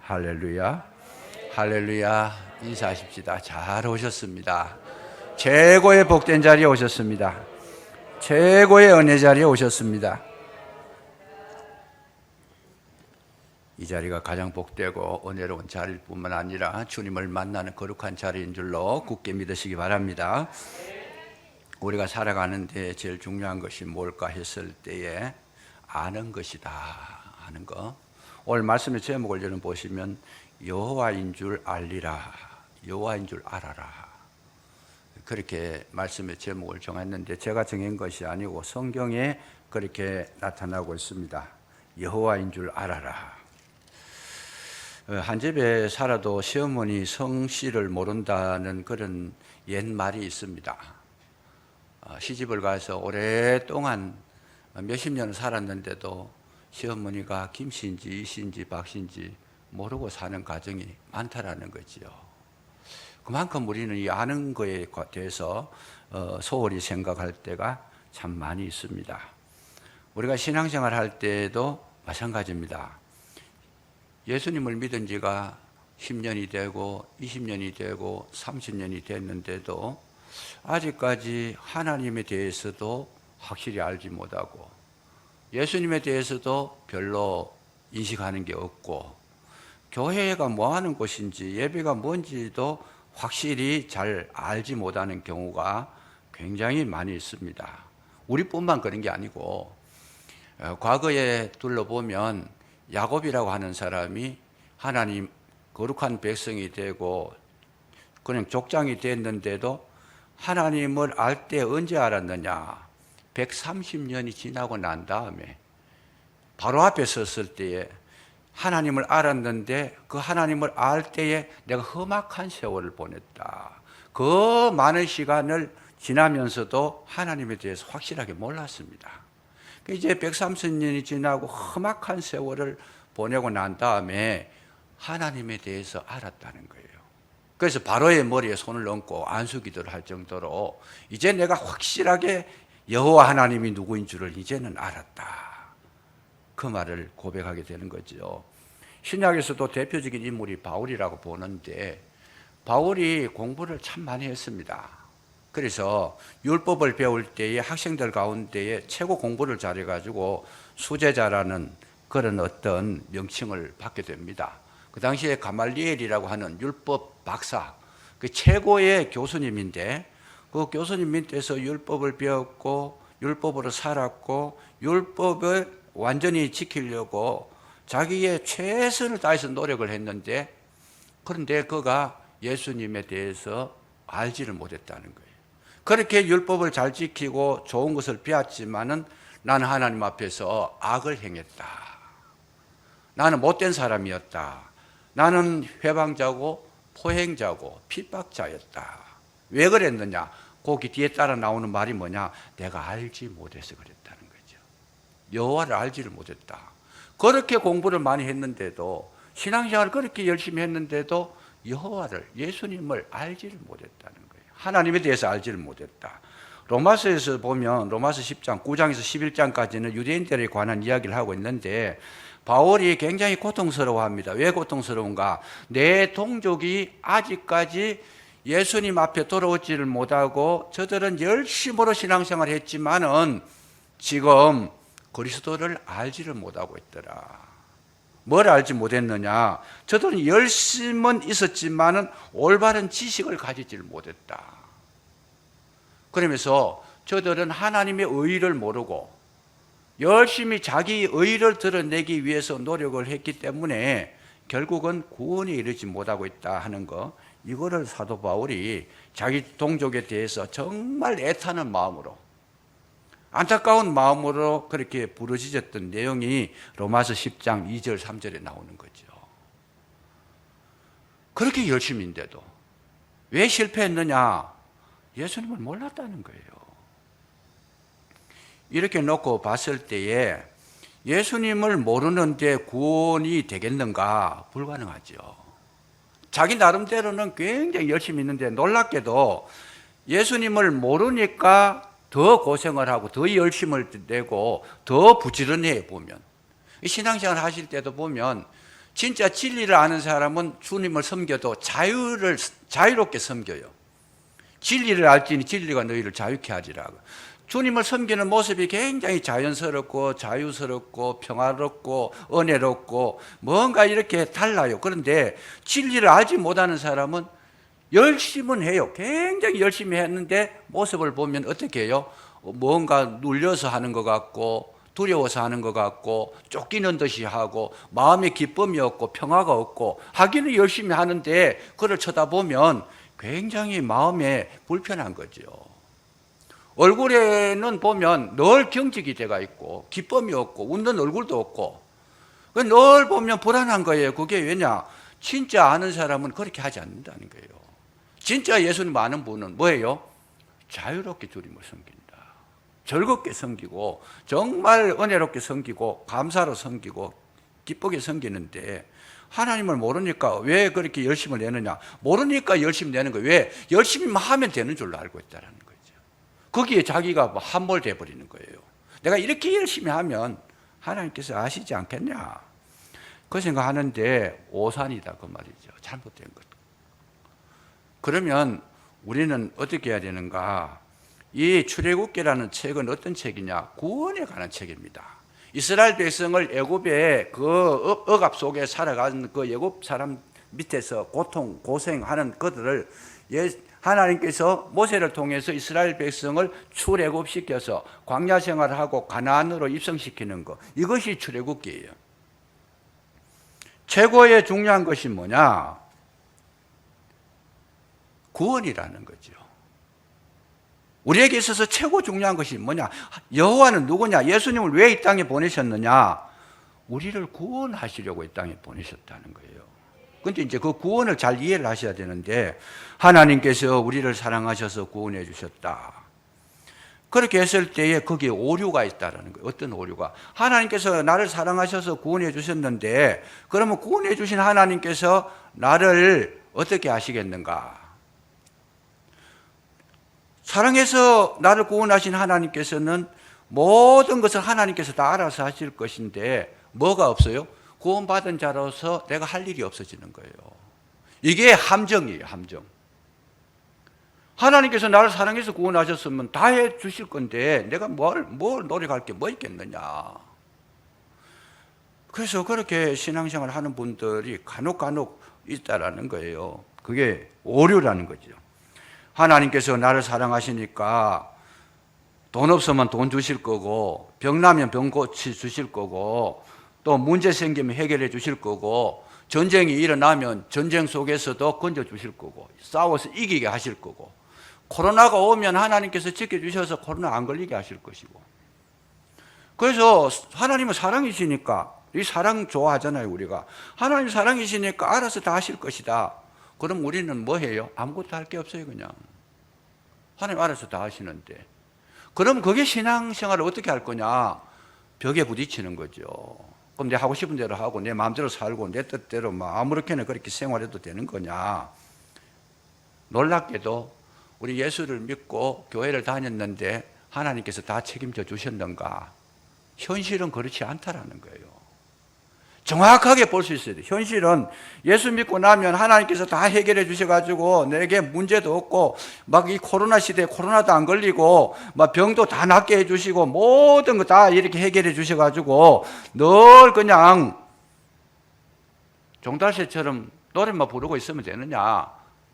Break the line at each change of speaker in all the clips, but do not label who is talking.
할렐루야. 할렐루야. 인사하십시다. 잘 오셨습니다. 최고의 복된 자리에 오셨습니다. 최고의 은혜 자리에 오셨습니다. 이 자리가 가장 복되고 은혜로운 자리일 뿐만 아니라 주님을 만나는 거룩한 자리인 줄로 굳게 믿으시기 바랍니다. 우리가 살아가는데 제일 중요한 것이 뭘까 했을 때에 아는 것이다. 아는 거. 오늘 말씀의 제목을 여러분 보시면 여호와인 줄 알리라. 여호와인 줄 알아라. 그렇게 말씀의 제목을 정했는데 제가 정한 것이 아니고 성경에 그렇게 나타나고 있습니다. 여호와인 줄 알아라. 한 집에 살아도 시어머니 성씨를 모른다는 그런 옛말이 있습니다. 시집을 가서 오랫동안 몇십 년을 살았는데도 시어머니가 김씨인지 이씨인지 박씨인지 모르고 사는 가정이 많다라는 거지요. 그만큼 우리는 이 아는 거에 대해서 소홀히 생각할 때가 참 많이 있습니다. 우리가 신앙생활 할 때도 마찬가지입니다. 예수님을 믿은 지가 10년이 되고 20년이 되고 30년이 됐는데도 아직까지 하나님에 대해서도 확실히 알지 못하고 예수님에 대해서도 별로 인식하는 게 없고 교회가 뭐 하는 곳인지 예배가 뭔지도 확실히 잘 알지 못하는 경우가 굉장히 많이 있습니다. 우리뿐만 그런 게 아니고 과거에 둘러보면 야곱이라고 하는 사람이 하나님 거룩한 백성이 되고 그냥 족장이 됐는데도 하나님을 알 때 언제 알았느냐? 130년이 지나고 난 다음에 바로 앞에 섰을 때에 하나님을 알았는데 그 하나님을 알 때에 내가 험악한 세월을 보냈다. 그 많은 시간을 지나면서도 하나님에 대해서 확실하게 몰랐습니다. 이제 130년이 지나고 험악한 세월을 보내고 난 다음에 하나님에 대해서 알았다는 거예요. 그래서 바로의 머리에 손을 얹고 안수기도를 할 정도로 이제 내가 확실하게 여호와 하나님이 누구인 줄을 이제는 알았다. 그 말을 고백하게 되는 거죠. 신약에서도 대표적인 인물이 바울이라고 보는데 바울이 공부를 참 많이 했습니다. 그래서 율법을 배울 때에 학생들 가운데에 최고 공부를 잘해가지고 수제자라는 그런 어떤 명칭을 받게 됩니다. 그 당시에 가말리엘이라고 하는 율법 박사, 그 최고의 교수님인데 그 교수님 밑에서 율법을 배웠고 율법으로 살았고 율법을 완전히 지키려고 자기의 최선을 다해서 노력을 했는데 그런데 그가 예수님에 대해서 알지를 못했다는 거예요. 그렇게 율법을 잘 지키고 좋은 것을 배웠지만은 나는 하나님 앞에서 악을 행했다. 나는 못된 사람이었다. 나는 회방자고 포행자고 핍박자였다. 왜 그랬느냐? 거기 뒤에 따라 나오는 말이 뭐냐? 내가 알지 못해서 그랬다는 거죠. 여호와를 알지를 못했다. 그렇게 공부를 많이 했는데도 신앙생활을 그렇게 열심히 했는데도 여호와를 예수님을 알지를 못했다는 거예요. 하나님에 대해서 알지를 못했다. 로마서에서 보면 로마서 10장 9장에서 11장까지는 유대인들에 관한 이야기를 하고 있는데 바울이 굉장히 고통스러워합니다. 왜 고통스러운가? 내 동족이 아직까지 예수님 앞에 돌아오지를 못하고 저들은 열심으로 신앙생활을 했지만은 지금 그리스도를 알지를 못하고 있더라. 뭘 알지 못했느냐? 저들은 열심은 있었지만은 올바른 지식을 가지지를 못했다. 그러면서 저들은 하나님의 의의를 모르고 열심히 자기 의의를 드러내기 위해서 노력을 했기 때문에 결국은 구원에 이르지 못하고 있다 하는 거, 이거를 사도 바울이 자기 동족에 대해서 정말 애타는 마음으로 안타까운 마음으로 그렇게 부르짖었던 내용이 로마서 10장 2절 3절에 나오는 거죠. 그렇게 열심인데도 왜 실패했느냐? 예수님을 몰랐다는 거예요. 이렇게 놓고 봤을 때에 예수님을 모르는데 구원이 되겠는가? 불가능하죠. 자기 나름대로는 굉장히 열심히 있는데 놀랍게도 예수님을 모르니까 더 고생을 하고 더 열심을 내고 더 부지런해요. 보면 신앙생활 하실 때도 보면 진짜 진리를 아는 사람은 주님을 섬겨도 자유롭게 섬겨요. 진리를 알지니 진리가 너희를 자유케 하리라. 주님을 섬기는 모습이 굉장히 자연스럽고 자유스럽고 평화롭고 은혜롭고 뭔가 이렇게 달라요. 그런데 진리를 알지 못하는 사람은 열심은 해요. 굉장히 열심히 했는데 모습을 보면 어떻게 해요? 뭔가 눌려서 하는 것 같고 두려워서 하는 것 같고 쫓기는 듯이 하고 마음에 기쁨이 없고 평화가 없고 하기는 열심히 하는데 그를 쳐다보면 굉장히 마음에 불편한 거죠. 얼굴에는 보면 늘 경직이 돼가 있고 기쁨이 없고 웃는 얼굴도 없고 늘 보면 불안한 거예요. 그게 왜냐? 진짜 아는 사람은 그렇게 하지 않는다는 거예요. 진짜 예수님 아는 분은 뭐예요? 자유롭게 주님을 섬긴다. 즐겁게 섬기고 정말 은혜롭게 섬기고 감사로 섬기고 기쁘게 섬기는데 하나님을 모르니까 왜 그렇게 열심을 내느냐? 모르니까 열심히 내는 거예요. 왜? 열심히만 하면 되는 줄로 알고 있다는 거죠. 거기에 자기가 함몰돼 버리는 거예요. 내가 이렇게 열심히 하면 하나님께서 아시지 않겠냐? 그 생각하는데 오산이다 그 말이죠. 잘못된 것. 그러면 우리는 어떻게 해야 되는가? 이 출애굽기라는 책은 어떤 책이냐? 구원에 관한 책입니다. 이스라엘 백성을 애굽의 그 억압 속에 살아가는 그 애굽 사람 밑에서 고생하는 그들을 하나님께서 모세를 통해서 이스라엘 백성을 출애굽시켜서 광야 생활을 하고 가나안으로 입성시키는 것, 이것이 출애굽기예요. 최고의 중요한 것이 뭐냐? 구원이라는 거죠. 우리에게 있어서 최고 중요한 것이 뭐냐? 여호와는 누구냐? 예수님을 왜 이 땅에 보내셨느냐? 우리를 구원하시려고 이 땅에 보내셨다는 거예요. 근데 이제 그 구원을 잘 이해를 하셔야 되는데, 하나님께서 우리를 사랑하셔서 구원해 주셨다. 그렇게 했을 때에 거기에 오류가 있다는 거예요. 어떤 오류가? 하나님께서 나를 사랑하셔서 구원해 주셨는데, 그러면 구원해 주신 하나님께서 나를 어떻게 하시겠는가? 사랑해서 나를 구원하신 하나님께서는 모든 것을 하나님께서 다 알아서 하실 것인데 뭐가 없어요? 구원받은 자로서 내가 할 일이 없어지는 거예요. 이게 함정이에요, 함정. 하나님께서 나를 사랑해서 구원하셨으면 다 해 주실 건데 내가 뭘 노력할 게 뭐 있겠느냐. 그래서 그렇게 신앙생활 하는 분들이 간혹 있다라는 거예요. 그게 오류라는 거죠. 하나님께서 나를 사랑하시니까 돈 없으면 돈 주실 거고, 병 나면 병 고치 주실 거고, 또 문제 생기면 해결해 주실 거고, 전쟁이 일어나면 전쟁 속에서도 건져 주실 거고, 싸워서 이기게 하실 거고, 코로나가 오면 하나님께서 지켜주셔서 코로나 안 걸리게 하실 것이고. 그래서 하나님은 사랑이시니까, 이 사랑 좋아하잖아요, 우리가. 하나님 사랑이시니까 알아서 다 하실 것이다. 그럼 우리는 뭐 해요? 아무것도 할 게 없어요, 그냥. 하나님 알아서 다 하시는데. 그럼 그게 신앙생활을 어떻게 할 거냐? 벽에 부딪히는 거죠. 그럼 내 하고 싶은 대로 하고 내 마음대로 살고 내 뜻대로 아무렇게나 그렇게 생활해도 되는 거냐? 놀랍게도 우리 예수를 믿고 교회를 다녔는데 하나님께서 다 책임져 주셨는가? 현실은 그렇지 않다라는 거예요. 정확하게 볼 수 있어야 돼요. 현실은 예수 믿고 나면 하나님께서 다 해결해 주셔가지고 내게 문제도 없고 막 이 코로나 시대에 코로나도 안 걸리고 막 병도 다 낫게 해주시고 모든 거 다 이렇게 해결해 주셔가지고 늘 그냥 종달새처럼 노래만 부르고 있으면 되느냐?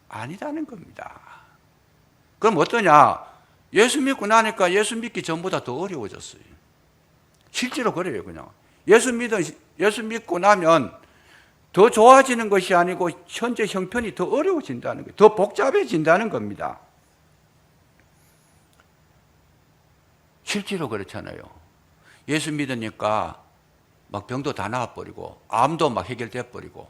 아니다는 겁니다. 그럼 어떠냐? 예수 믿고 나니까 예수 믿기 전보다 더 어려워졌어요. 실제로 그래요, 그냥. 예수 믿고 나면 더 좋아지는 것이 아니고 현재 형편이 더 어려워진다는 거예요. 더 복잡해진다는 겁니다. 실제로 그렇잖아요. 예수 믿으니까 막 병도 다 나아버리고 암도 막 해결돼 버리고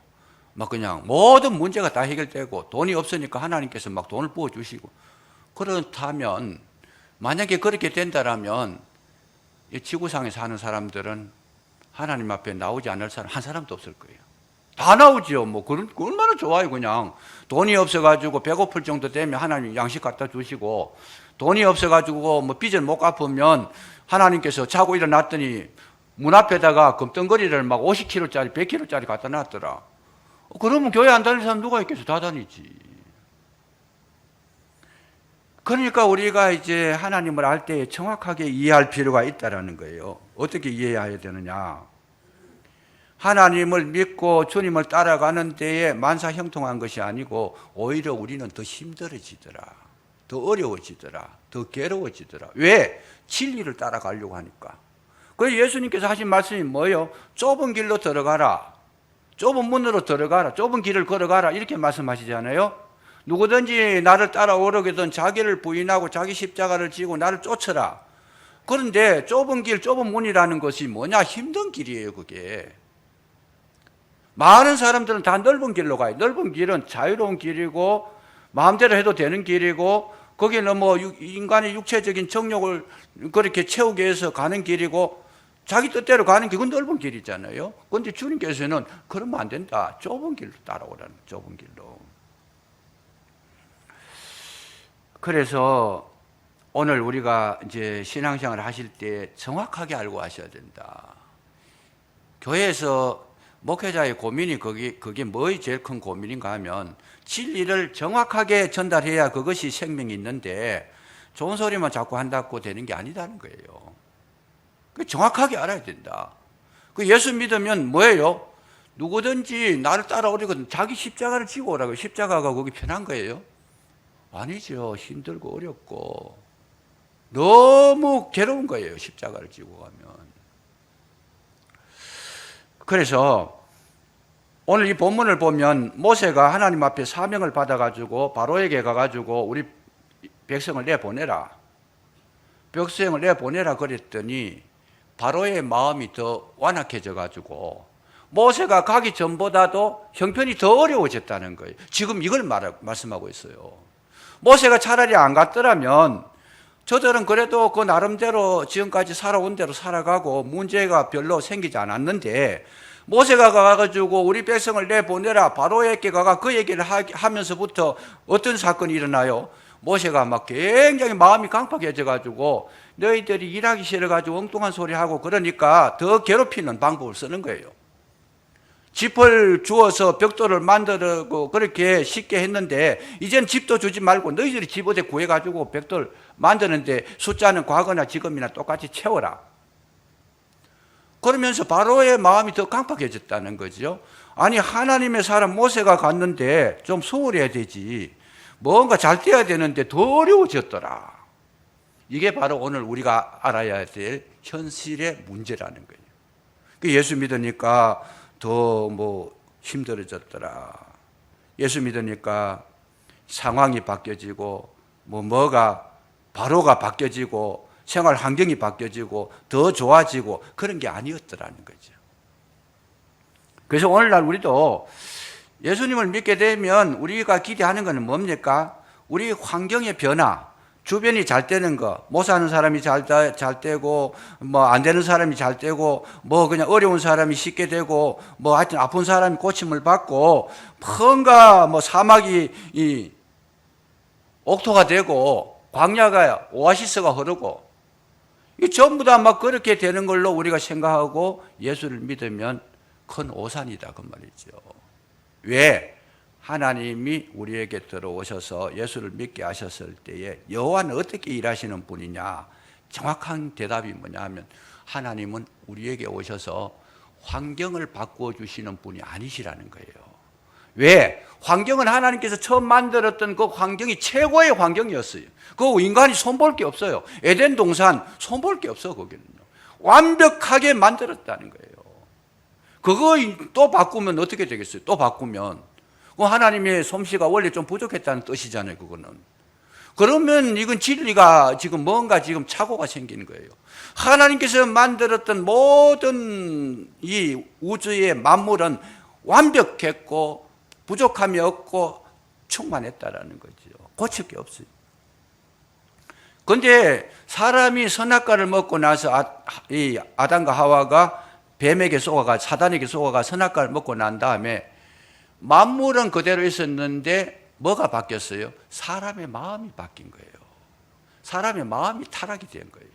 막 그냥 모든 문제가 다 해결되고 돈이 없으니까 하나님께서 막 돈을 부어주시고. 그렇다면 만약에 그렇게 된다라면 이 지구상에 사는 사람들은 하나님 앞에 나오지 않을 사람 한 사람도 없을 거예요. 다 나오죠. 뭐 그런 얼마나 좋아요. 그냥 돈이 없어가지고 배고플 정도 되면 하나님 양식 갖다 주시고, 돈이 없어가지고 뭐 빚을 못 갚으면 하나님께서 자고 일어났더니 문 앞에다가 금덩거리를 막 50kg짜리, 100kg짜리 갖다 놨더라. 그러면 교회 안 다니는 사람 누가 있겠어? 다 다니지. 그러니까 우리가 이제 하나님을 알 때 정확하게 이해할 필요가 있다는 거예요. 어떻게 이해해야 되느냐? 하나님을 믿고 주님을 따라가는 데에 만사형통한 것이 아니고 오히려 우리는 더 힘들어지더라. 더 어려워지더라. 더 괴로워지더라. 왜? 진리를 따라가려고 하니까. 그래서 예수님께서 하신 말씀이 뭐예요? 좁은 길로 들어가라. 좁은 문으로 들어가라. 좁은 길을 걸어가라. 이렇게 말씀하시잖아요. 누구든지 나를 따라오려거든 자기를 부인하고 자기 십자가를 지고 나를 쫓으라. 그런데 좁은 길, 좁은 문이라는 것이 뭐냐? 힘든 길이에요, 그게. 많은 사람들은 다 넓은 길로 가요. 넓은 길은 자유로운 길이고 마음대로 해도 되는 길이고 거기는 뭐 인간의 육체적인 정욕을 그렇게 채우기 위해서 가는 길이고 자기 뜻대로 가는 게 그건 넓은 길이잖아요. 그런데 주님께서는 그러면 안 된다. 좁은 길로 따라오라는, 좁은 길로. 그래서 오늘 우리가 이제 신앙생활을 하실 때 정확하게 알고 하셔야 된다. 교회에서 목회자의 고민이 그게 뭐의 제일 큰 고민인가 하면 진리를 정확하게 전달해야 그것이 생명이 있는데 좋은 소리만 자꾸 한다고 되는 게 아니다는 거예요. 정확하게 알아야 된다. 예수 믿으면 뭐예요? 누구든지 나를 따라오려거든 자기 십자가를 지고 오라고. 십자가가 거기 편한 거예요? 아니죠. 힘들고 어렵고 너무 괴로운 거예요. 십자가를 지고 가면. 그래서 오늘 이 본문을 보면 모세가 하나님 앞에 사명을 받아가지고 바로에게 가가지고 우리 백성을 내보내라. 백성을 내보내라 그랬더니 바로의 마음이 더 완악해져가지고 모세가 가기 전보다도 형편이 더 어려워졌다는 거예요. 지금 이걸 말씀하고 있어요. 모세가 차라리 안 갔더라면 저들은 그래도 그 나름대로 지금까지 살아온 대로 살아가고 문제가 별로 생기지 않았는데 모세가 가가지고 우리 백성을 내보내라 바로에게 가가 그 얘기를 하면서부터 어떤 사건이 일어나요? 모세가 막 굉장히 마음이 강팍해져가지고 너희들이 일하기 싫어가지고 엉뚱한 소리 하고 그러니까 더 괴롭히는 방법을 쓰는 거예요. 집을 주어서 벽돌을 만들고 그렇게 쉽게 했는데 이제는 집도 주지 말고 너희들이 집 어디 구해가지고 벽돌 만드는데 숫자는 과거나 지금이나 똑같이 채워라. 그러면서 바로의 마음이 더 강팍해졌다는 거죠. 아니 하나님의 사람 모세가 갔는데 좀 소홀해야 되지. 뭔가 잘 돼야 되는데 더 어려워졌더라. 이게 바로 오늘 우리가 알아야 될 현실의 문제라는 거예요. 예수 믿으니까 더 힘들어졌더라. 예수 믿으니까 상황이 바뀌어지고 뭐가 바로가 바뀌어지고 생활 환경이 바뀌어지고 더 좋아지고 그런 게 아니었더라는 거죠. 그래서 오늘날 우리도 예수님을 믿게 되면 우리가 기대하는 것은 뭡니까? 우리 환경의 변화, 주변이 잘 되는 거, 못 사는 사람이 잘 되고, 안 되는 사람이 잘 되고, 그냥 어려운 사람이 쉽게 되고, 하여튼 아픈 사람이 고침을 받고, 뭔가 사막이 옥토가 되고, 광야가 오아시스가 흐르고, 이 전부 다 그렇게 되는 걸로 우리가 생각하고 예수를 믿으면 큰 오산이다 그 말이죠. 왜? 하나님이 우리에게 들어오셔서 예수를 믿게 하셨을 때에 여호와는 어떻게 일하시는 분이냐? 정확한 대답이 뭐냐 하면 하나님은 우리에게 오셔서 환경을 바꿔주시는 분이 아니시라는 거예요. 왜? 환경은 하나님께서 처음 만들었던 그 환경이 최고의 환경이었어요. 그 인간이 손볼 게 없어요. 에덴 동산 손볼 게 없어 거기는요. 완벽하게 만들었다는 거예요. 그거 또 바꾸면 어떻게 되겠어요? 또 바꾸면 하나님의 솜씨가 원래 좀 부족했다는 뜻이잖아요. 그거는. 그러면 이건 진리가 지금 뭔가 지금 착오가 생기는 거예요. 하나님께서 만들었던 모든 이 우주의 만물은 완벽했고 부족함이 없고 충만했다라는 거죠. 고칠 게 없어요. 그런데 사람이 선악과를 먹고 나서 이 아담과 하와가 뱀에게 속아가 사단에게 속아가 선악과를 먹고 난 다음에 만물은 그대로 있었는데 뭐가 바뀌었어요? 사람의 마음이 바뀐 거예요. 사람의 마음이 타락이 된 거예요.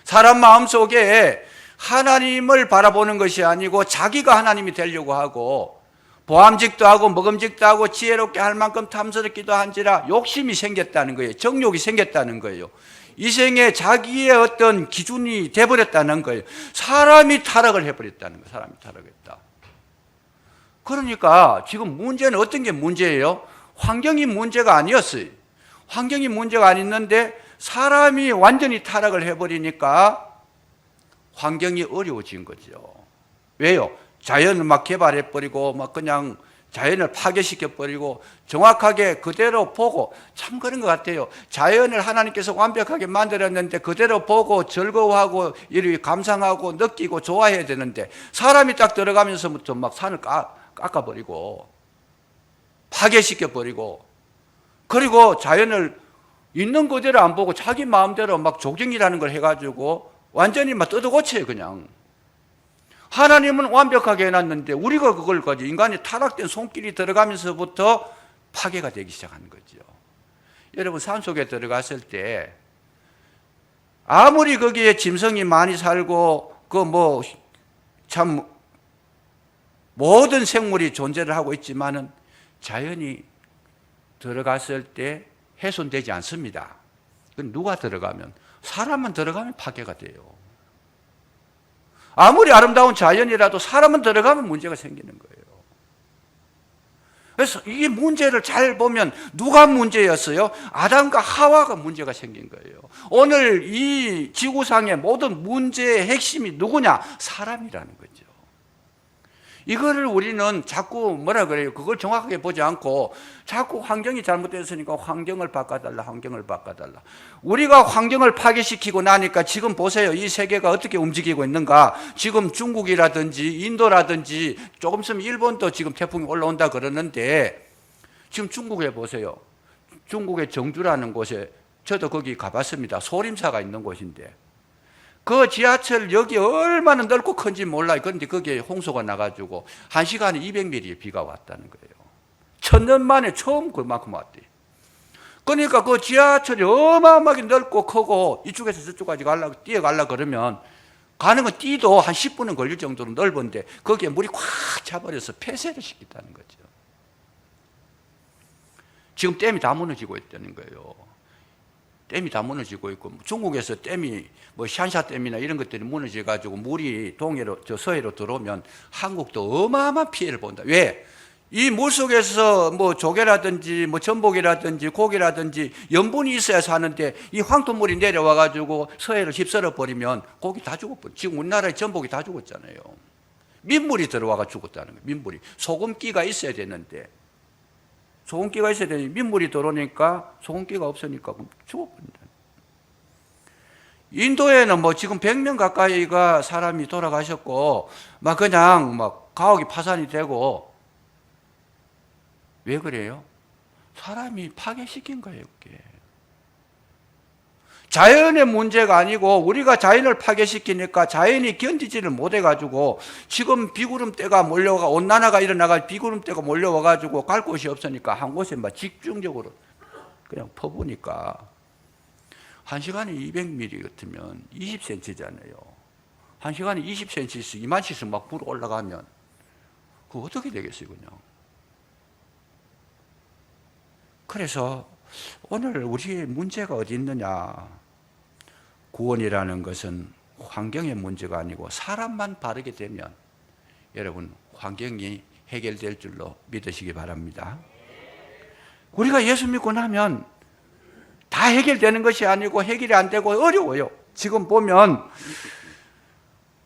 사람 마음 속에 하나님을 바라보는 것이 아니고 자기가 하나님이 되려고 하고 보암직도 하고 먹음직도 하고 지혜롭게 할 만큼 탐스럽기도 한지라 욕심이 생겼다는 거예요. 정욕이 생겼다는 거예요. 이 생에 자기의 어떤 기준이 돼버렸다는 거예요. 사람이 타락을 해버렸다는 거예요. 사람이 타락했다. 그러니까 지금 문제는 어떤 게 문제예요? 환경이 문제가 아니었어요. 환경이 문제가 아니었는데 사람이 완전히 타락을 해버리니까 환경이 어려워진 거죠. 왜요? 자연을 막 개발해버리고 막 그냥 자연을 파괴시켜버리고 정확하게 그대로 보고 참 그런 것 같아요. 자연을 하나님께서 완벽하게 만들었는데 그대로 보고 즐거워하고 이렇게 감상하고 느끼고 좋아해야 되는데 사람이 딱 들어가면서부터 막 산을 깎아버리고 파괴시켜버리고 그리고 자연을 있는 그대로 안 보고 자기 마음대로 막 조경이라는 걸 해가지고 완전히 막 뜯어고쳐요 그냥. 하나님은 완벽하게 해놨는데 우리가 그걸 가지고 인간이 타락된 손길이 들어가면서부터 파괴가 되기 시작하는 거죠. 여러분 산속에 들어갔을 때 아무리 거기에 짐승이 많이 살고 그 참 모든 생물이 존재를 하고 있지만은 자연이 들어갔을 때 훼손되지 않습니다. 그건 누가 들어가면 사람만 들어가면 파괴가 돼요. 아무리 아름다운 자연이라도 사람은 들어가면 문제가 생기는 거예요. 그래서 이 문제를 잘 보면 누가 문제였어요? 아담과 하와가 문제가 생긴 거예요. 오늘 이 지구상의 모든 문제의 핵심이 누구냐? 사람이라는 거죠. 이거를 우리는 자꾸 뭐라 그래요? 그걸 정확하게 보지 않고 자꾸 환경이 잘못됐으니까 환경을 바꿔달라, 환경을 바꿔달라. 우리가 환경을 파괴시키고 나니까 지금 보세요. 이 세계가 어떻게 움직이고 있는가. 지금 중국이라든지 인도라든지 조금 있으면 일본도 지금 태풍이 올라온다 그러는데 지금 중국에 보세요. 중국의 정주라는 곳에 저도 거기 가봤습니다. 소림사가 있는 곳인데 그 지하철역이 얼마나 넓고 큰지 몰라요. 그런데 거기에 홍수가 나가지고 1시간에 200mm의 비가 왔다는 거예요. 1000년 만에 처음 그만큼 왔대요. 그러니까 그 지하철이 어마어마하게 넓고 크고 이쪽에서 저쪽까지 뛰어가려고 그러면 가는 건 뛰도 한 10분은 걸릴 정도로 넓은데 거기에 물이 꽉 차버려서 폐쇄를 시켰다는 거죠. 지금 댐이 다 무너지고 있다는 거예요. 댐이 다 무너지고 있고 중국에서 댐이 샨샤댐이나 이런 것들이 무너져가지고 물이 동해로 서해로 들어오면 한국도 어마어마한 피해를 본다. 왜? 이 물속에서 조개라든지 전복이라든지 고기라든지 염분이 있어야 사는데 이 황토물이 내려와가지고 서해를 휩쓸어 버리면 고기 다 죽어버려. 지금 우리나라의 전복이 다 죽었잖아요. 민물이 들어와가 죽었다는 거예요. 민물이 소금기가 있어야 되는데 소금기가 있어야 되는데 민물이 들어오니까 소금기가 없으니까 죽어버린다. 인도에는 지금 100명 가까이가 사람이 돌아가셨고 그냥 가옥이 파산이 되고 왜 그래요? 사람이 파괴시킨 거예요. 그게. 자연의 문제가 아니고 우리가 자연을 파괴시키니까 자연이 견디지를 못해가지고 지금 비구름대가 몰려가 온난화가 일어나가 비구름대가 몰려와가지고 갈 곳이 없으니까 한 곳에 집중적으로 그냥 퍼부니까 1시간에 200mm 같으면 20cm잖아요. 1시간에 20cm씩 2만씩 막 불어 올라가면 그거 어떻게 되겠어요 그냥. 그래서 오늘 우리의 문제가 어디 있느냐. 구원이라는 것은 환경의 문제가 아니고 사람만 바르게 되면 여러분 환경이 해결될 줄로 믿으시기 바랍니다. 우리가 예수 믿고 나면 다 해결되는 것이 아니고 해결이 안 되고 어려워요. 지금 보면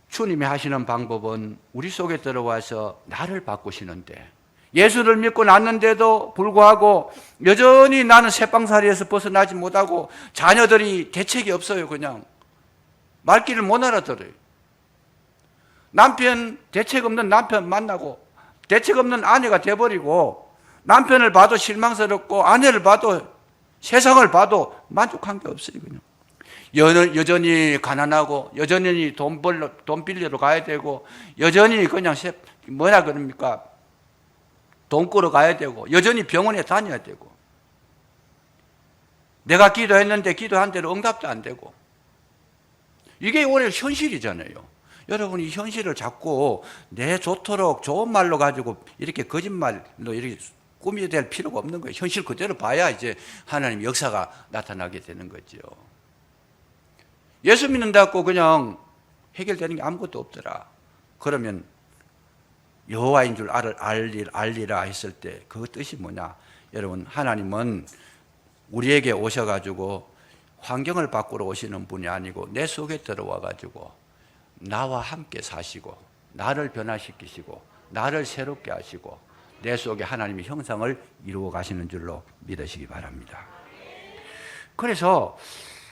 주님이 하시는 방법은 우리 속에 들어와서 나를 바꾸시는데 예수를 믿고 났는데도 불구하고 여전히 나는 새빵살이에서 벗어나지 못하고 자녀들이 대책이 없어요. 그냥 말귀를 못 알아들어요. 남편 대책 없는 남편 만나고 대책 없는 아내가 돼버리고 남편을 봐도 실망스럽고 아내를 봐도 세상을 봐도 만족한 게 없어요. 그냥 여전히 가난하고 여전히 돈 빌리러 가야 되고 여전히 그냥 뭐라 그럽니까? 돈 꾸러 가야 되고 여전히 병원에 다녀야 되고 내가 기도했는데 기도한 대로 응답도 안 되고 이게 오늘 현실이잖아요. 여러분이 현실을 자꾸 내 좋도록 좋은 말로 가지고 이렇게 거짓말로 이렇게 꾸며댈 필요가 없는 거예요. 현실 그대로 봐야 이제 하나님 역사가 나타나게 되는 거죠. 예수 믿는다고 그냥 해결되는 게 아무것도 없더라. 그러면 여호와인 줄 알리라 했을 때 그 뜻이 뭐냐? 여러분, 하나님은 우리에게 오셔가지고 환경을 바꾸러 오시는 분이 아니고 내 속에 들어와 가지고 나와 함께 사시고 나를 변화시키시고 나를 새롭게 하시고 내 속에 하나님의 형상을 이루어 가시는 줄로 믿으시기 바랍니다. 그래서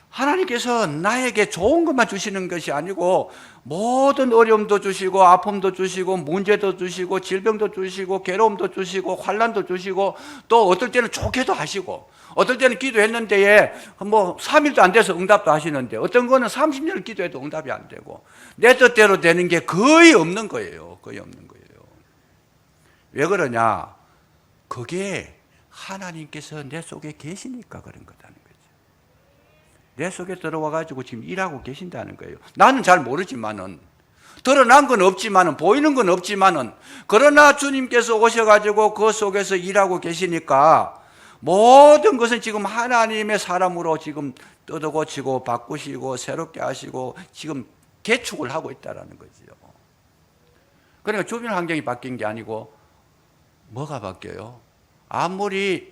하나님께서 나에게 좋은 것만 주시는 것이 아니고 모든 어려움도 주시고 아픔도 주시고 문제도 주시고 질병도 주시고 괴로움도 주시고 환난도 주시고 또 어떨 때는 좋게도 하시고 어떨 때는 기도했는데 뭐 3일도 안 돼서 응답도 하시는데 어떤 거는 30년을 기도해도 응답이 안 되고 내 뜻대로 되는 게 거의 없는 거예요. 거의 없는 거예요. 왜 그러냐? 그게 하나님께서 내 속에 계시니까 그런 거다는 거예요. 내 속에 들어와 가지고 지금 일하고 계신다는 거예요. 나는 잘 모르지만은 드러난 건 없지만은 보이는 건 없지만은 그러나 주님께서 오셔 가지고 그 속에서 일하고 계시니까 모든 것은 지금 하나님의 사람으로 지금 뜯어고치고 바꾸시고 새롭게 하시고 지금 개축을 하고 있다라는 거지요. 그러니까 주변 환경이 바뀐 게 아니고 뭐가 바뀌어요? 아무리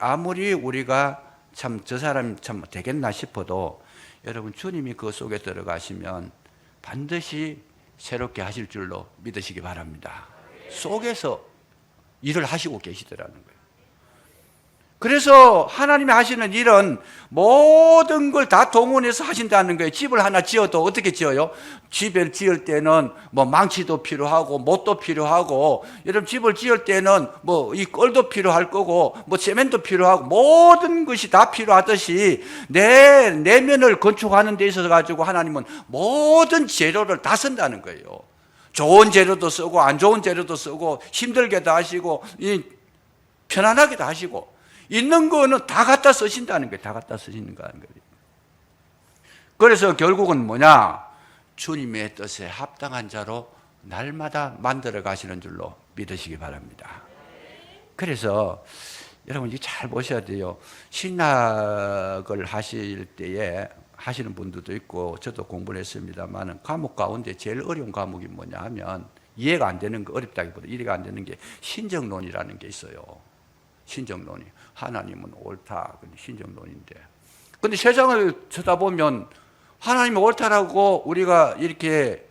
우리가 참 저 사람이 참 되겠나 싶어도 여러분 주님이 그 속에 들어가시면 반드시 새롭게 하실 줄로 믿으시기 바랍니다. 속에서 일을 하시고 계시더라는 거예요. 그래서 하나님이 하시는 일은 모든 걸 다 동원해서 하신다는 거예요. 집을 하나 지어도 어떻게 지어요? 집을 지을 때는 뭐 망치도 필요하고 못도 필요하고 여러분 집을 지을 때는 뭐 이 꼴도 필요할 거고 뭐 세면도 필요하고 모든 것이 다 필요하듯이 내 내면을 건축하는 데 있어서 가지고 하나님은 모든 재료를 다 쓴다는 거예요. 좋은 재료도 쓰고 안 좋은 재료도 쓰고 힘들게도 하시고 편안하게도 하시고 있는 거는 다 갖다 쓰신다는 거예요. 다 갖다 쓰시는 거예요. 그래서 결국은 뭐냐? 주님의 뜻에 합당한 자로 날마다 만들어 가시는 줄로 믿으시기 바랍니다. 그래서 여러분 이제 잘 보셔야 돼요. 신학을 하실 때에 하시는 분들도 있고 저도 공부를 했습니다만 과목 가운데 제일 어려운 과목이 뭐냐 하면 이해가 안 되는 거, 어렵다기보다 이해가 안 되는 게 신정론이라는 게 있어요. 신정론이. 하나님은 옳다. 신정론인데. 근데 세상을 쳐다보면 하나님이 옳다라고 우리가 이렇게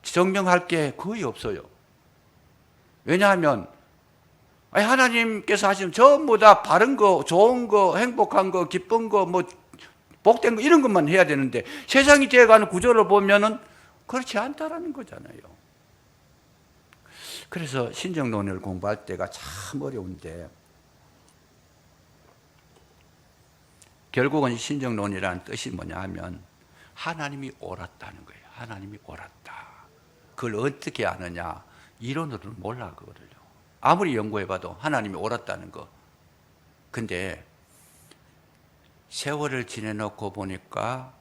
증명할 게 거의 없어요. 왜냐하면 하나님께서 하시면 전부 다 바른 거, 좋은 거, 행복한 거, 기쁜 거, 뭐 복된 거 이런 것만 해야 되는데 세상이 되어가는 구조를 보면은 그렇지 않다라는 거잖아요. 그래서 신정론을 공부할 때가 참 어려운데 결국은 신정론이라는 뜻이 뭐냐 하면 하나님이 옳았다는 거예요. 하나님이 옳았다. 그걸 어떻게 아느냐? 이론으로는 몰라 그거를요. 아무리 연구해봐도 하나님이 옳았다는 거. 근데 세월을 지내놓고 보니까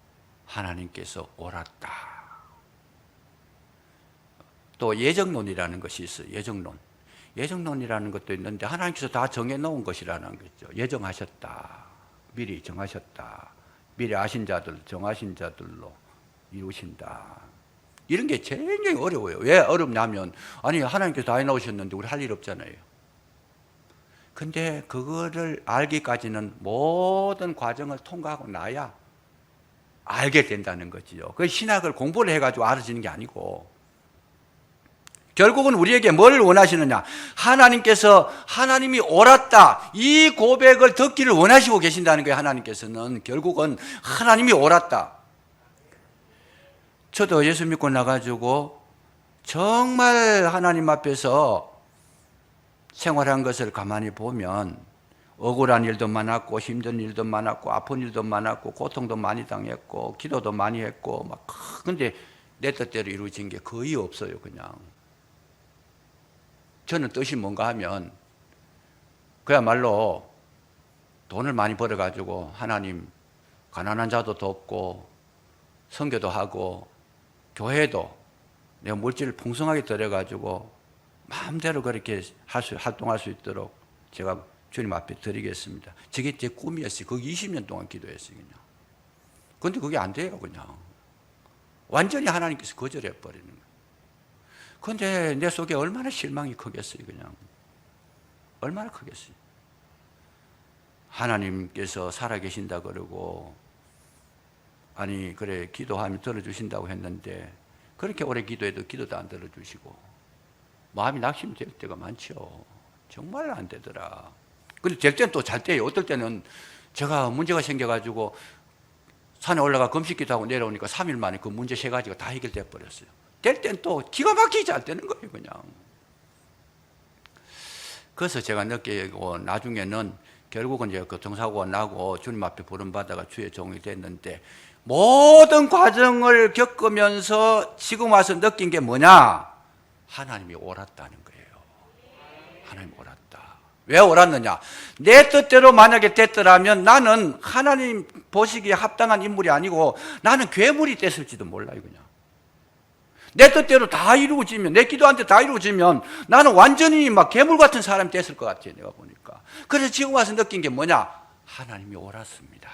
하나님께서 옳았다. 또 예정론이라는 것이 있어요. 예정론. 예정론이라는 것도 있는데 하나님께서 다 정해놓은 것이라는 거죠. 예정하셨다. 미리 정하셨다. 미리 아신 자들, 정하신 자들로 이루신다. 이런 게 굉장히 어려워요. 왜 어렵냐면 하나님께서 다 해놓으셨는데 우리 할 일 없잖아요. 근데 그거를 알기까지는 모든 과정을 통과하고 나야 알게 된다는 거지요. 그 신학을 공부를 해가지고 알아지는 게 아니고 결국은 우리에게 뭘 원하시느냐? 하나님이 옳았다. 이 고백을 듣기를 원하시고 계신다는 거예요. 하나님께서는 결국은 하나님이 옳았다. 저도 예수 믿고 나가지고 정말 하나님 앞에서 생활한 것을 가만히 보면 억울한 일도 많았고 힘든 일도 많았고 아픈 일도 많았고 고통도 많이 당했고 기도도 많이 했고 근데 내 뜻대로 이루어진 게 거의 없어요. 그냥 저는 뜻이 뭔가 하면 그야말로 돈을 많이 벌어가지고 하나님 가난한 자도 돕고 선교도 하고 교회도 내가 물질을 풍성하게 들여가지고 마음대로 그렇게 활동할 수 있도록 제가 주님 앞에 드리겠습니다. 저게 제 꿈이었어요. 거기 20년 동안 기도했어요. 그냥. 그런데 그게 안 돼요. 그냥. 완전히 하나님께서 거절해 버리는 거예요. 그런데 내 속에 얼마나 실망이 크겠어요. 그냥. 얼마나 크겠어요. 하나님께서 살아계신다 그러고 아니 그래 기도하면 들어주신다고 했는데 그렇게 오래 기도해도 기도도 안 들어주시고 마음이 낙심될 때가 많죠. 정말 안 되더라. 근데 될 때는 또 잘 돼요. 어떨 때는 제가 문제가 생겨가지고 산에 올라가 금식기도 하고 내려오니까 3일 만에 그 문제 3가지가 다 해결돼 버렸어요. 될 때는 또 기가 막히게 잘 되는 거예요. 그냥. 그래서 제가 느끼고 나중에는 결국은 이제 교통사고가 나고 주님 앞에 부름받아가 주의 종이 됐는데 모든 과정을 겪으면서 지금 와서 느낀 게 뭐냐? 하나님이 옳았다는 거예요. 하나님이 옳았다. 왜 옳았느냐? 내 뜻대로 만약에 됐더라면 나는 하나님 보시기에 합당한 인물이 아니고 나는 괴물이 됐을지도 몰라요. 그냥. 내 뜻대로 다 이루어지면, 내 기도한테 다 이루어지면 나는 완전히 막 괴물 같은 사람이 됐을 것 같아요. 내가 보니까. 그래서 지금 와서 느낀 게 뭐냐? 하나님이 옳았습니다.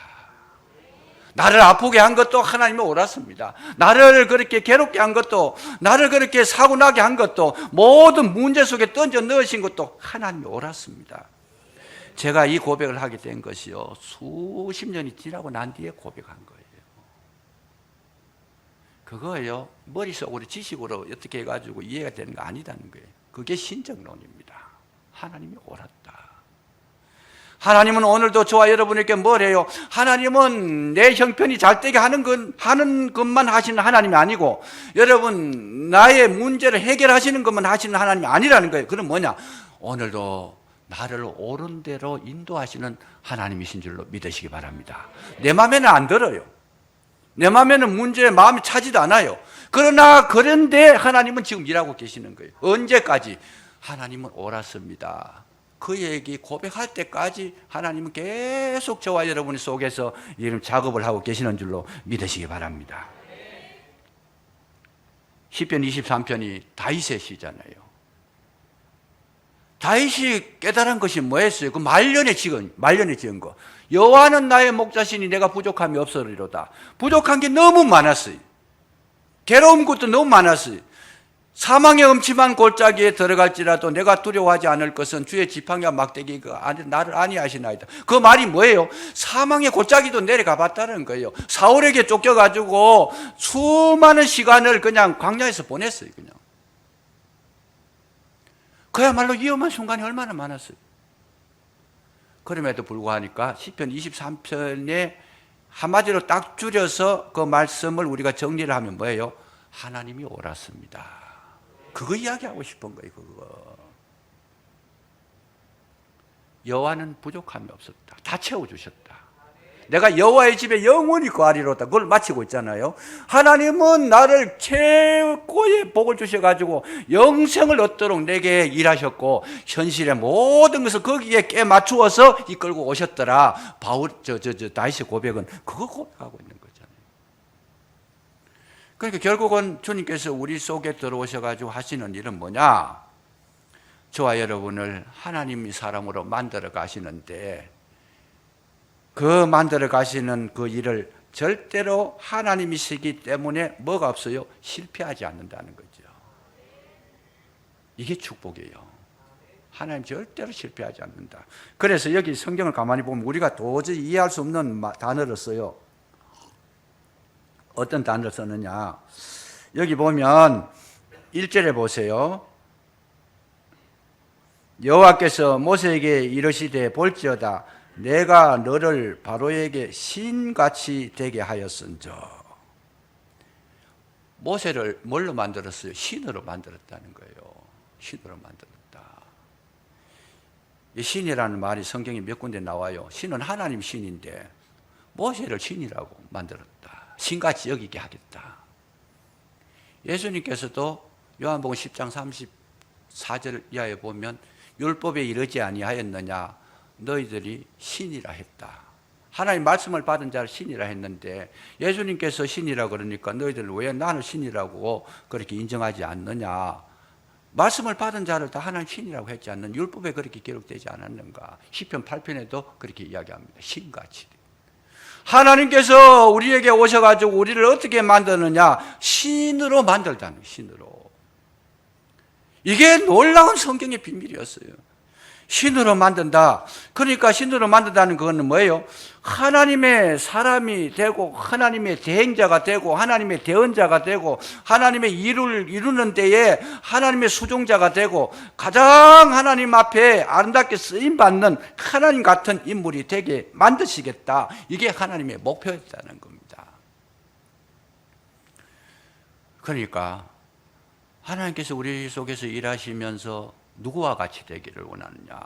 나를 아프게 한 것도 하나님이 옳았습니다. 나를 그렇게 괴롭게 한 것도, 나를 그렇게 사고나게 한 것도, 모든 문제 속에 던져 넣으신 것도 하나님이 옳았습니다. 제가 이 고백을 하게 된 것이요, 수십 년이 지나고 난 뒤에 고백한 거예요. 그거예요. 머릿속으로 지식으로 어떻게 해가지고 이해가 되는 거 아니다는 거예요. 그게 신정론입니다. 하나님이 옳았다. 하나님은 오늘도 저와 여러분에게 뭘 해요? 하나님은 내 형편이 잘되게 하는 것만 하시는 하나님이 아니고 여러분 나의 문제를 해결하시는 것만 하시는 하나님이 아니라는 거예요. 그럼 뭐냐? 오늘도 나를 옳은 대로 인도하시는 하나님이신 줄로 믿으시기 바랍니다. 내 마음에는 안 들어요. 내 마음에는 문제에 마음이 차지도 않아요. 그런데 하나님은 지금 일하고 계시는 거예요. 언제까지? 하나님은 옳았습니다. 그 얘기 고백할 때까지 하나님은 계속 저와 여러분 속에서 이런 작업을 하고 계시는 줄로 믿으시기 바랍니다. 시편 23편이 다윗의 시잖아요. 다윗이 깨달은 것이 뭐였어요? 그 말년에 지은 거. 여호와는 나의 목자시니 내가 부족함이 없으리로다. 부족한 게 너무 많았어요. 괴로운 것도 너무 많았어요. 사망의 음침한 골짜기에 들어갈지라도 내가 두려워하지 않을 것은 주의 지팡이와 막대기가 나를 안위하시나이다. 그 말이 뭐예요? 사망의 골짜기도 내려가 봤다는 거예요. 사울에게 쫓겨가지고 수많은 시간을 그냥 광야에서 보냈어요. 그냥. 그야말로 위험한 순간이 얼마나 많았어요. 그럼에도 불구하니까 시편 23편에 한마디로 딱 줄여서 그 말씀을 우리가 정리를 하면 뭐예요? 하나님이 옳았습니다. 그거 이야기하고 싶은 거예요. 그거. 여호와는 부족함이 없었다. 다 채워주셨다. 내가 여호와의 집에 영원히 거하리로다. 그걸 마치고 있잖아요. 하나님은 나를 최고의 복을 주셔가지고 영생을 얻도록 내게 일하셨고 현실의 모든 것을 거기에 깨 맞추어서 이끌고 오셨더라. 다윗의 고백은 그거 고백하고 있는 거잖아요. 그러니까 결국은 주님께서 우리 속에 들어오셔가지고 하시는 일은 뭐냐? 저와 여러분을 하나님이 사람으로 만들어 가시는데 그 만들어 가시는 그 일을 절대로 하나님이시기 때문에 뭐가 없어요? 실패하지 않는다는 거죠. 이게 축복이에요. 하나님 절대로 실패하지 않는다. 그래서 여기 성경을 가만히 보면 우리가 도저히 이해할 수 없는 단어를 써요. 어떤 단어를 썼느냐? 여기 보면 1절에 보세요. 여호와께서 모세에게 이르시되 볼지어다 내가 너를 바로에게 신같이 되게 하였은저. 모세를 뭘로 만들었어요? 신으로 만들었다는 거예요. 신으로 만들었다. 이 신이라는 말이 성경에 몇 군데 나와요. 신은 하나님 신인데 모세를 신이라고 만들었다. 신같이 여기게 하겠다. 예수님께서도 요한복음 10장 34절 이하에 보면 율법에 이르지 아니하였느냐 너희들이 신이라 했다. 하나님 말씀을 받은 자를 신이라 했는데 예수님께서 신이라 그러니까 너희들은 왜 나는 신이라고 그렇게 인정하지 않느냐. 말씀을 받은 자를 다 하나님 신이라고 했지 않는 율법에 그렇게 기록되지 않았는가. 시편 8편에도 그렇게 이야기합니다. 신같이. 하나님께서 우리에게 오셔가지고 우리를 어떻게 만드느냐. 신으로 만들다는, 신으로. 이게 놀라운 성경의 비밀이었어요. 신으로 만든다. 그러니까 신으로 만든다는 그거는 뭐예요? 하나님의 사람이 되고 하나님의 대행자가 되고 하나님의 대언자가 되고 하나님의 일을 이루는 데에 하나님의 수종자가 되고 가장 하나님 앞에 아름답게 쓰임받는 하나님 같은 인물이 되게 만드시겠다. 이게 하나님의 목표였다는 겁니다. 그러니까 하나님께서 우리 속에서 일하시면서 누구와 같이 되기를 원하느냐.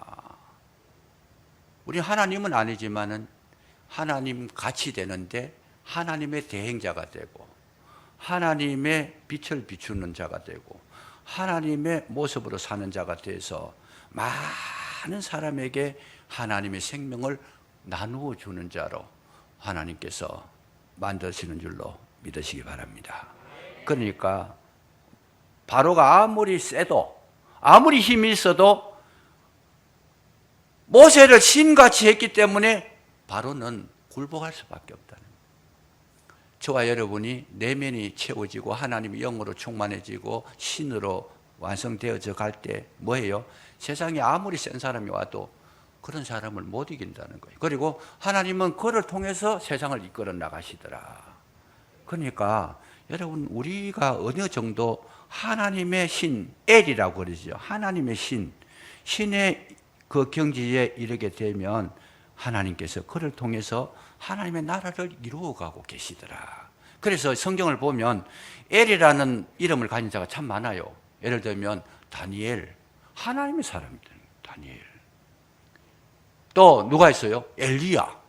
우리 하나님은 아니지만은 하나님 같이 되는데 하나님의 대행자가 되고 하나님의 빛을 비추는 자가 되고 하나님의 모습으로 사는 자가 돼서 많은 사람에게 하나님의 생명을 나누어 주는 자로 하나님께서 만드시는 줄로 믿으시기 바랍니다. 그러니까 바로가 아무리 세도 아무리 힘이 있어도 모세를 신같이 했기 때문에 바로는 굴복할 수밖에 없다는 거예요. 저와 여러분이 내면이 채워지고 하나님의 영으로 충만해지고 신으로 완성되어져 갈 때 뭐예요? 세상에 아무리 센 사람이 와도 그런 사람을 못 이긴다는 거예요. 그리고 하나님은 그를 통해서 세상을 이끌어 나가시더라. 그러니까 여러분 우리가 어느 정도 하나님의 신, 엘이라고 그러죠. 하나님의 신, 신의 그 경지에 이르게 되면 하나님께서 그를 통해서 하나님의 나라를 이루어가고 계시더라. 그래서 성경을 보면 엘이라는 이름을 가진 자가 참 많아요. 예를 들면 다니엘, 하나님의 사람이다. 다니엘. 또 누가 있어요? 엘리야,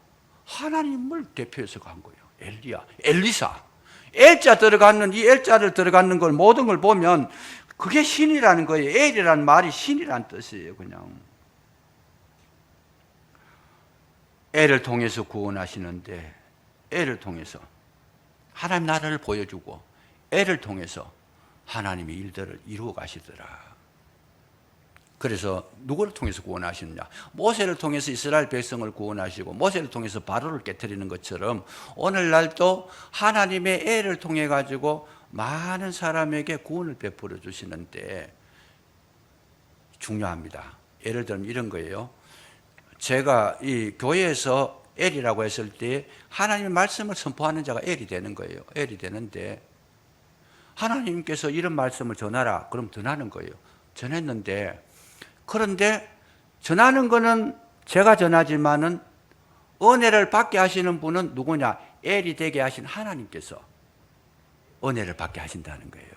하나님을 대표해서 간 거예요. 엘리야, 엘리사. 엘자 들어가는 이 엘자를 들어가는 걸 모든 걸 보면 그게 신이라는 거예요. 엘이라는 말이 신이라는 뜻이에요. 그냥 엘을 통해서 구원하시는데 엘을 통해서 하나님 나라를 보여주고 엘을 통해서 하나님의 일들을 이루어 가시더라. 그래서 누구를 통해서 구원하시느냐? 모세를 통해서 이스라엘 백성을 구원하시고 모세를 통해서 바로를 깨뜨리는 것처럼 오늘날도 하나님의 애를 통해 가지고 많은 사람에게 구원을 베풀어 주시는데 중요합니다. 예를 들면 이런 거예요. 제가 이 교회에서 엘이라고 했을 때 하나님의 말씀을 선포하는 자가 엘이 되는 거예요. 엘이 되는데 하나님께서 이런 말씀을 전하라. 그럼 전하는 거예요. 전했는데 그런데 전하는 거는 제가 전하지만은 은혜를 받게 하시는 분은 누구냐? 엘이 되게 하신 하나님께서 은혜를 받게 하신다는 거예요.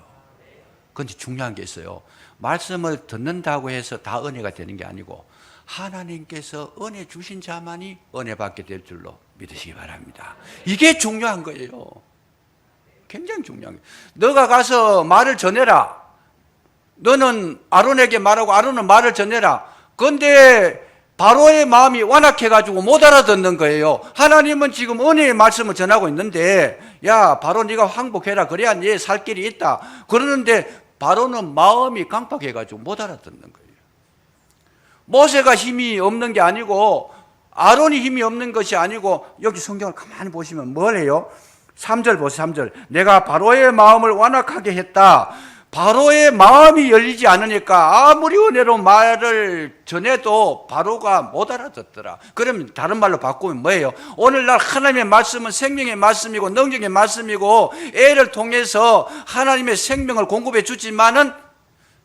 그런데 중요한 게 있어요. 말씀을 듣는다고 해서 다 은혜가 되는 게 아니고 하나님께서 은혜 주신 자만이 은혜 받게 될 줄로 믿으시기 바랍니다. 이게 중요한 거예요. 굉장히 중요한 거예요. 너가 가서 말을 전해라. 너는 아론에게 말하고 아론은 말을 전해라. 그런데 바로의 마음이 완악해가지고 못 알아듣는 거예요. 하나님은 지금 은혜의 말씀을 전하고 있는데 야 바로 네가 항복해라. 그래야 네 살 길이 있다. 그러는데 바로는 마음이 강팍해가지고 못 알아듣는 거예요. 모세가 힘이 없는 게 아니고 아론이 힘이 없는 것이 아니고 여기 성경을 가만히 보시면 뭘 해요? 3절 보세요. 3절. 내가 바로의 마음을 완악하게 했다. 바로의 마음이 열리지 않으니까 아무리 은혜로 말을 전해도 바로가 못 알아듣더라. 그러면 다른 말로 바꾸면 뭐예요? 오늘날 하나님의 말씀은 생명의 말씀이고 능력의 말씀이고 애를 통해서 하나님의 생명을 공급해 주지만은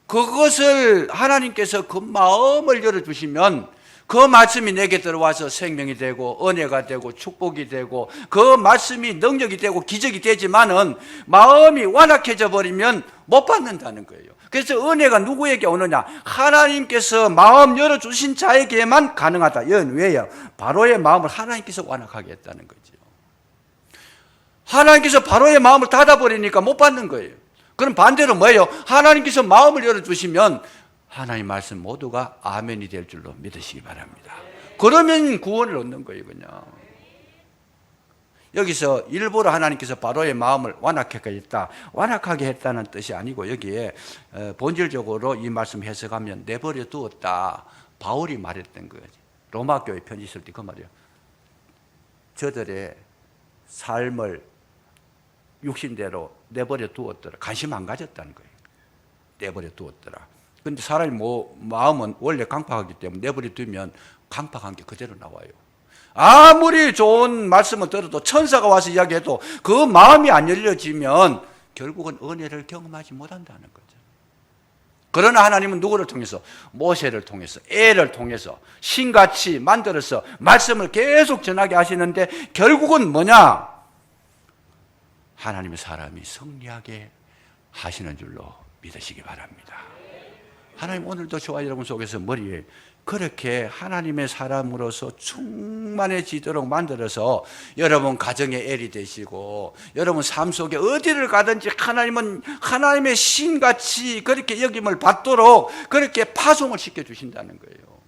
그것을 하나님께서 그 마음을 열어주시면 그 말씀이 내게 들어와서 생명이 되고 은혜가 되고 축복이 되고 그 말씀이 능력이 되고 기적이 되지만은 마음이 완악해져 버리면 못 받는다는 거예요. 그래서 은혜가 누구에게 오느냐? 하나님께서 마음 열어주신 자에게만 가능하다. 이건 왜요? 바로의 마음을 하나님께서 완악하게 했다는 거죠. 하나님께서 바로의 마음을 닫아버리니까 못 받는 거예요. 그럼 반대로 뭐예요? 하나님께서 마음을 열어주시면 하나님 말씀 모두가 아멘이 될 줄로 믿으시기 바랍니다. 그러면 구원을 얻는 거예요, 그냥. 여기서 일부러 하나님께서 바로의 마음을 완악하게 했다는 뜻이 아니고 여기에 본질적으로 이 말씀 해석하면 내버려 두었다. 바울이 말했던 거예요. 로마 교회 편지 쓸 때 그 말이에요. 저들의 삶을 육신대로 내버려 두었더라. 관심 안 가졌다는 거예요. 내버려 두었더라. 근데 사람이 마음은 원래 강팍하기 때문에 내버려 두면 강팍한 게 그대로 나와요. 아무리 좋은 말씀을 들어도 천사가 와서 이야기해도 그 마음이 안 열려지면 결국은 은혜를 경험하지 못한다는 거죠. 그러나 하나님은 누구를 통해서? 모세를 통해서, 애를 통해서 신같이 만들어서 말씀을 계속 전하게 하시는데 결국은 뭐냐? 하나님의 사람이 승리하게 하시는 줄로 믿으시기 바랍니다. 하나님 오늘도 저와 여러분 속에서 머리에 그렇게 하나님의 사람으로서 충만해지도록 만들어서 여러분 가정의 엘이 되시고 여러분 삶 속에 어디를 가든지 하나님은 하나님의 신같이 그렇게 여김을 받도록 그렇게 파송을 시켜주신다는 거예요.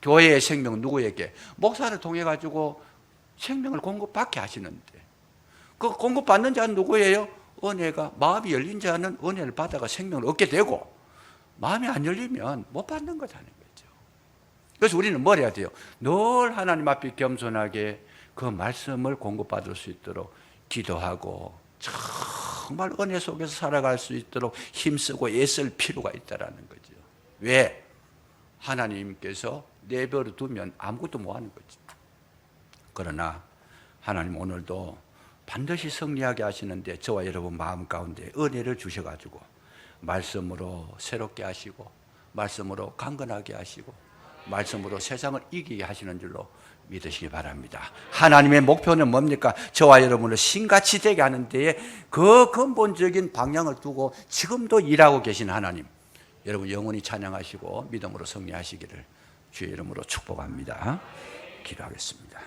교회의 생명은 누구에게? 목사를 통해 가지고 생명을 공급받게 하시는데 그 공급받는 자는 누구예요? 은혜가 마음이 열린 자는 은혜를 받아가 생명을 얻게 되고 마음이 안 열리면 못 받는 거잖아요. 그래서 우리는 뭘 해야 돼요? 늘 하나님 앞에 겸손하게 그 말씀을 공급받을 수 있도록 기도하고 정말 은혜 속에서 살아갈 수 있도록 힘쓰고 애쓸 필요가 있다는 거죠. 왜? 하나님께서 내버려 두면 아무것도 못 하는 거죠. 그러나 하나님 오늘도 반드시 승리하게 하시는데 저와 여러분 마음 가운데 은혜를 주셔가지고 말씀으로 새롭게 하시고 말씀으로 강건하게 하시고 말씀으로 세상을 이기게 하시는 줄로 믿으시기 바랍니다. 하나님의 목표는 뭡니까? 저와 여러분을 신같이 되게 하는 데에 그 근본적인 방향을 두고 지금도 일하고 계신 하나님, 여러분 영원히 찬양하시고 믿음으로 승리하시기를 주의 이름으로 축복합니다. 기도하겠습니다.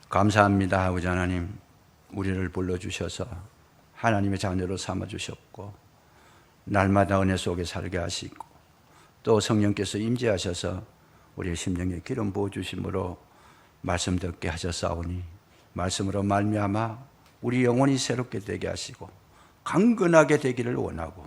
감사합니다. 아버지 하나님, 우리를 불러주셔서 하나님의 자녀로 삼아주셨고 날마다 은혜 속에 살게 하시고 또 성령께서 임재하셔서 우리의 심령에 기름 부어주심으로 말씀 듣게 하셨사오니 말씀으로 말미암아 우리 영혼이 새롭게 되게 하시고 강건하게 되기를 원하고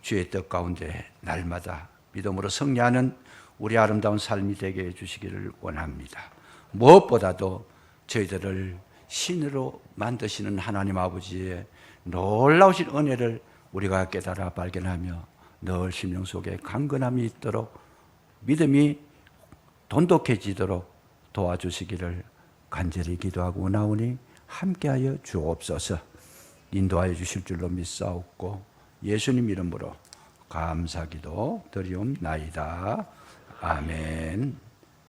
주의 뜻 가운데 날마다 믿음으로 승리하는 우리 아름다운 삶이 되게 해주시기를 원합니다. 무엇보다도 저희들을 신으로 만드시는 하나님 아버지의 놀라우신 은혜를 우리가 깨달아 발견하며 늘 심령 속에 강건함이 있도록 믿음이 돈독해지도록 도와주시기를 간절히 기도하고 원하오니 함께하여 주옵소서. 인도하여 주실 줄로 믿사옵고 예수님 이름으로 감사기도 드리옵나이다. 아멘.